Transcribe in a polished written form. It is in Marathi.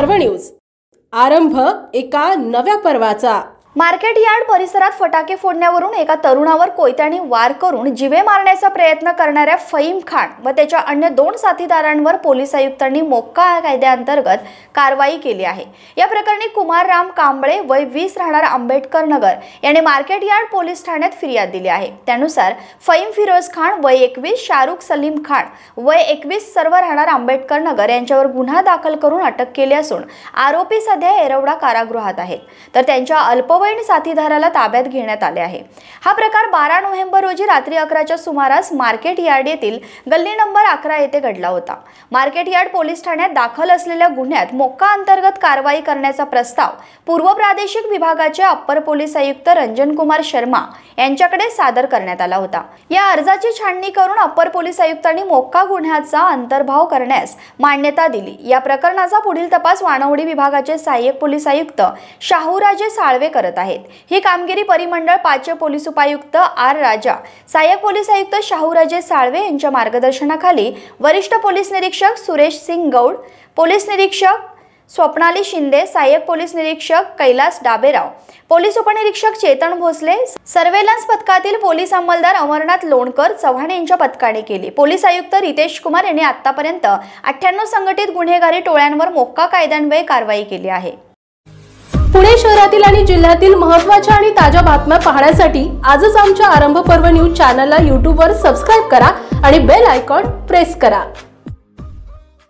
पर्व न्यूज। आरंभ एका नव्या पर्वाचा। मार्केट यार्ड परिसरात फटाके फोडण्यावरून एका तरुणावर कोयत्याने वार करून जीवे मारण्याचा प्रयत्न करणाऱ्या फहीम खान व त्याच्या अन्य 2 साथीदारांवर पोलीस आयुक्तांनी मोक्का कायद्याअंतर्गत कारवाई केली आहे। या प्रकरणी कुमार राम कांबळे वय 20 राहणार आंबेडकर नगर याने मार्केट यार्ड पोलीस ठाण्यात फिर्याद दिली आहे। त्यानुसार फहीम फिरोज खान वय 21, शाहरुख सलीम खान वय 21 सर्व राहणार आंबेडकर नगर यांच्यावर गुन्हा दाखल करून अटक केली असून आरोपी सध्या येरवडा कारागृहात आहेत, तर त्यांच्या अल्पवयीन साथीदाराला ताब्यात घेण्यात आले आहे। हा प्रकार 12 नोव्हेंबर रोजी रात्री 11च्या सुमारास मार्केट यार्ड येथील गल्ली नंबर 11 येथे घडला होता। मार्केट यार्ड पोलीस ठाण्यात दाखल असलेल्या गुन्ह्यात मोक्का अंतर्गत कारवाई करण्याचा प्रस्ताव पूर्व प्रादेशिक विभागाचे अप्पर पोलीस आयुक्त रंजन कुमार शर्मा यांच्याकडे सादर करण्यात आला होता। या अर्जाची छाननी करून अप्पर पोलीस आयुक्तांनी मोक्का गुन्ह्याचा अंतर्भाव करण्यास मान्यता दिली। या प्रकरणाचा पुढील तपास वाणवडी विभागाचे सहाय्यक पोलीस आयुक्त शाहूराजे साळवे करत आहेत। ही कामगिरी परिमंडळ 5चे पोलीस उपायुक्त आर राजा, सहाय्यक पोलीस आयुक्त शाहूराजे साळवे यांच्या मार्गदर्शनाखाली वरिष्ठ पोलीस निरीक्षक सुरेश सिंग गौड, पोलीस निरीक्षक स्वप्नाली शिंदे, सहाय्यक पोलीस निरीक्षक कैलास डाबेराव, पोलीस उपनिरीक्षक चेतन भोसले, सर्वेलन्स पथकातील पोलीस अंमलदार अमरनाथ लोणकर चव्हाण यांच्या पथकाने केली। पोलीस आयुक्त रितेश कुमार यांनी आतापर्यंत 98 संघटित गुन्हेगारी टोळ्यांवर मोक्का कायद्यान्वये कारवाई केली आहे। पुणे शहरातील आणि जिल्ह्यातील महत्त्वाच्या आणि ताज्या बातम्या पाहण्यासाठी आजच आमच्या आरंभ पर्व न्यूज चॅनलला YouTube वर सबस्क्राइब करा आणि बेल आयकॉन प्रेस करा।